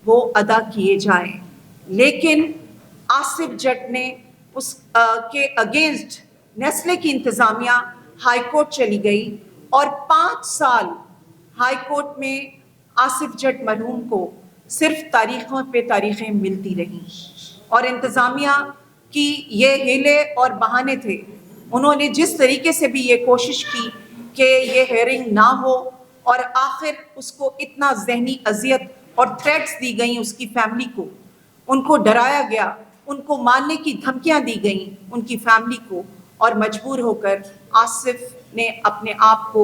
وہ ادا کیے جائیں. لیکن آصف جٹ نے اس کے اگینسٹ نیسلے کی انتظامیہ ہائی کورٹ چلی گئی اور 5 سال ہائی کورٹ میں آصف جٹ مرحوم کو صرف تاریخوں پہ تاریخیں ملتی رہیں. اور انتظامیہ کی یہ ہیلے اور بہانے تھے. انہوں نے جس طریقے سے بھی یہ کوشش کی کہ یہ ہیئرنگ نہ ہو، اور آخر اس کو اتنا ذہنی اذیت اور تھریٹس دی گئیں اس کی فیملی کو، ان کو ڈرایا گیا، ان کو مارنے کی دھمکیاں دی گئیں ان کی فیملی کو، اور مجبور ہو کر آصف نے اپنے آپ کو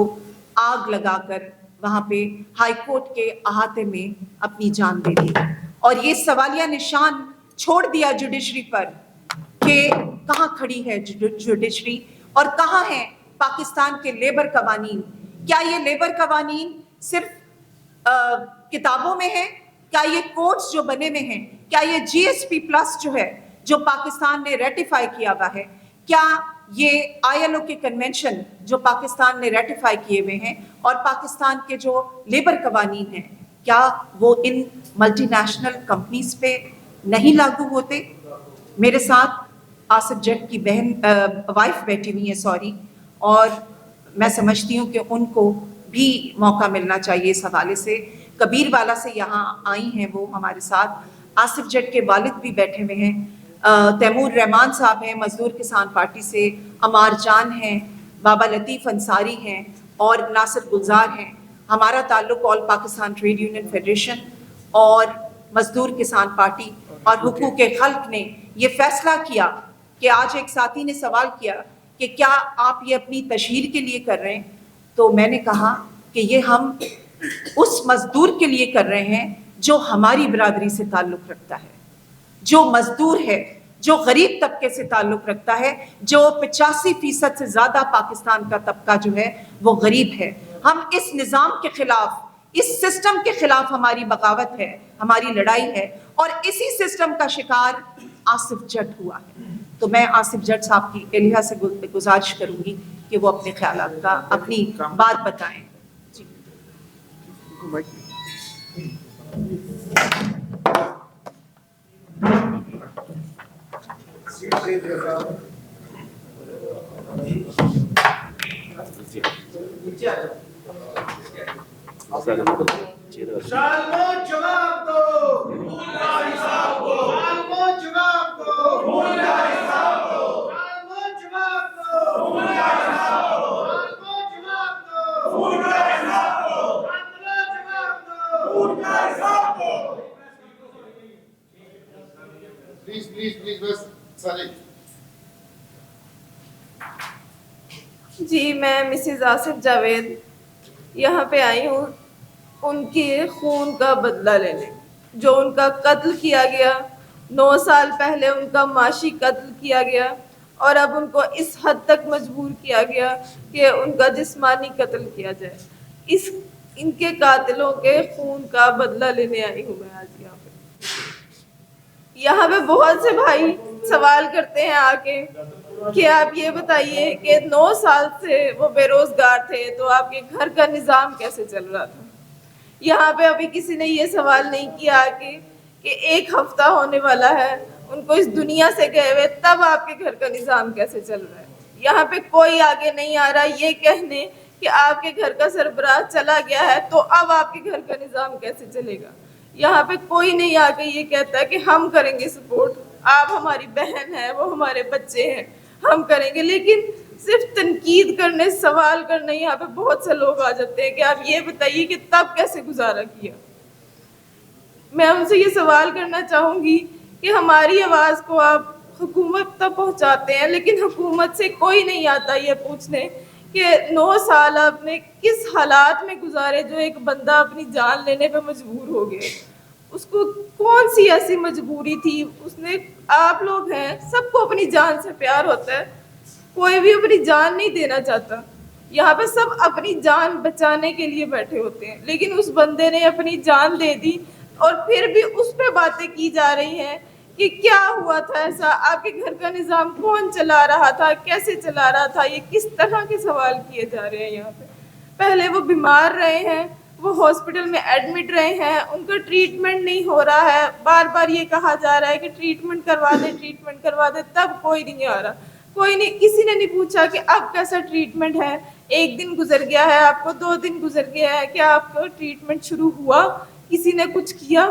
آگ لگا کر وہاں پہ ہائی کورٹ کے احاطے میں اپنی جان دے دی. اور یہ سوالیہ نشان چھوڑ دیا جوڈیشری پر کہ کہاں کھڑی ہے جوڈیشری اور کہاں ہیں پاکستان کے لیبر قوانین. کیا یہ لیبر قوانین صرف کتابوں میں ہیں؟ کیا یہ کوڈز جو بنے ہوئے ہیں؟ کیا یہ جی ایس پی پلس جو ہے جو پاکستان نے ریٹیفائی کیا ہوا ہے، کیا یہ آئی ایل او کے کنونشن جو پاکستان نے ریٹیفائی کیے ہوئے ہیں اور پاکستان کے جو لیبر قوانین ہیں، کیا وہ ان ملٹی نیشنل کمپنیز پہ نہیں لاگو ہوتے؟ میرے ساتھ آصف جٹ کی بہن وائف بیٹھی ہوئی ہے اور میں سمجھتی ہوں کہ ان کو بھی موقع ملنا چاہیے اس حوالے سے. کبیر والا سے یہاں آئی ہیں وہ ہمارے ساتھ، آصف جٹ کے والد بھی بیٹھے ہوئے ہیں، تیمور رحمان صاحب ہیں مزدور کسان پارٹی سے، عمار جان ہیں، بابا لطیف انصاری ہیں اور ناصر گلزار ہیں. ہمارا تعلق آل پاکستان ٹریڈ یونین فیڈریشن اور مزدور کسان پارٹی اور حقوق خلق نے یہ فیصلہ کیا کہ آج ایک ساتھی نے سوال کیا کہ کیا آپ یہ اپنی تشہیر کے لیے کر رہے ہیں، تو میں نے کہا کہ یہ ہم اس مزدور کے لیے کر رہے ہیں جو ہماری برادری سے تعلق رکھتا ہے، جو مزدور ہے، جو غریب طبقے سے تعلق رکھتا ہے، جو 85% سے زیادہ پاکستان کا طبقہ جو ہے وہ غریب ہے. ہم اس نظام کے خلاف، اس سسٹم کے خلاف ہماری بغاوت ہے، ہماری لڑائی ہے، اور اسی سسٹم کا شکار آصف جٹ ہوا ہے. تو میں آصف جٹ صاحب کی الہا سے گزارش کروں گی کہ وہ اپنے خیالات کا اپنی بات بتائیں. جی جواب دو، جی میں مسز آصف جاوید یہاں پہ آئی ہوں ان کے خون کا بدلہ لینے. جو ان کا قتل کیا گیا 9 سال پہلے، ان کا معاشی قتل کیا گیا، اور اب ان کو اس حد تک مجبور کیا گیا کہ ان کا جسمانی قتل کیا جائے. ان کے قاتلوں کے خون کا بدلہ لینے آئی ہوں میں آج یہاں پہ. یہاں پہ بہت سے بھائی سوال کرتے ہیں آ کے کہ آپ یہ بتائیے کہ 9 سال سے وہ بے روزگار تھے تو آپ کے گھر کا نظام کیسے چل رہا تھا. یہاں پہ ابھی کسی نے یہ سوال نہیں کیا کہ 1 ہفتہ ہونے والا ہے ان کو اس دنیا سے گئے ہوئے، تب آپ کے گھر کا نظام کیسے چل رہا ہے. یہاں پہ کوئی آگے نہیں آ رہا یہ کہنے کہ آپ کے گھر کا سربراہ چلا گیا ہے تو اب آپ کے گھر کا نظام کیسے چلے گا. یہاں پہ کوئی نہیں آ کے یہ کہتا کہ ہم کریں گے سپورٹ، آپ ہماری بہن ہیں، وہ ہمارے بچے ہیں، ہم کریں گے. لیکن صرف تنقید کرنے، سوال کرنے یہاں پہ بہت سے لوگ آ جاتے ہیں کہ آپ یہ بتائیے کہ تب کیسے گزارا کیا. میں ان سے یہ سوال کرنا چاہوں گی کہ ہماری آواز کو آپ حکومت تک پہنچاتے ہیں لیکن حکومت سے کوئی نہیں آتا یہ پوچھنے کہ 9 سال آپ نے کس حالات میں گزارے جو ایک بندہ اپنی جان لینے پہ مجبور ہو گیا. اس کو کون سی ایسی مجبوری تھی؟ اس نے، آپ لوگ ہیں سب کو اپنی جان سے پیار ہوتا ہے، کوئی بھی اپنی جان نہیں دینا چاہتا. یہاں پہ سب اپنی جان بچانے کے لیے بیٹھے ہوتے ہیں، لیکن اس بندے نے اپنی جان دے دی اور پھر بھی اس پہ باتیں کی جا رہی ہیں کہ کیا ہوا تھا ایسا، آپ کے گھر کا نظام کون چلا رہا تھا، کیسے چلا رہا تھا. یہ کس طرح کے سوال کیے جا رہے ہیں یہاں پہ. پہلے وہ بیمار رہے ہیں، وہ ہاسپٹل میں ایڈمٹ رہے ہیں, ان کا ٹریٹمنٹ نہیں ہو رہا ہے, بار بار یہ کہا جا رہا ہے کہ ٹریٹمنٹ کروا دے, تب کوئی نہیں آ رہا, کوئی نہیں, کسی نے نہیں پوچھا کہ اب کیسا ٹریٹمنٹ ہے, 1 دن گزر گیا ہے آپ کو, 2 دن گزر گیا ہے, کیا آپ کا ٹریٹمنٹ شروع ہوا, کسی نے کچھ کیا,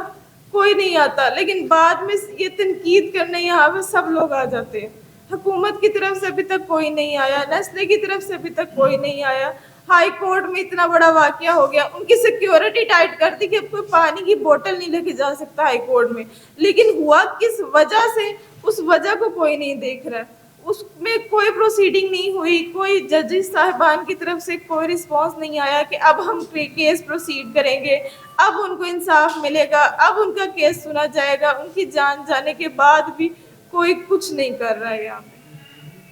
کوئی نہیں آتا. لیکن بعد میں یہ تنقید کرنے یہاں پہ سب لوگ آ جاتے ہیں. حکومت کی طرف سے ابھی تک کوئی نہیں آیا, نیسلے کی طرف سے ابھی تک کوئی نہیں آیا. ہائی کورٹ میں اتنا بڑا واقعہ ہو گیا, ان کی سیکیورٹی ٹائٹ کر دی کہ اب کوئی پانی کی بوتل نہیں لے کے جا سکتا ہائی کورٹ میں. لیکن ہوا کس وجہ سے, اس وجہ کو کوئی نہیں دیکھ رہا, اس میں کوئی پروسیڈنگ نہیں ہوئی, کوئی ججز صاحبان کی طرف سے کوئی رسپانس نہیں آیا کہ اب ہم کیس پروسیڈ کریں گے, اب ان کو انصاف ملے گا, اب ان کا کیس سنا جائے گا. ان کی جان جانے کے بعد بھی کوئی کچھ نہیں کر رہا ہے یہاں پہ.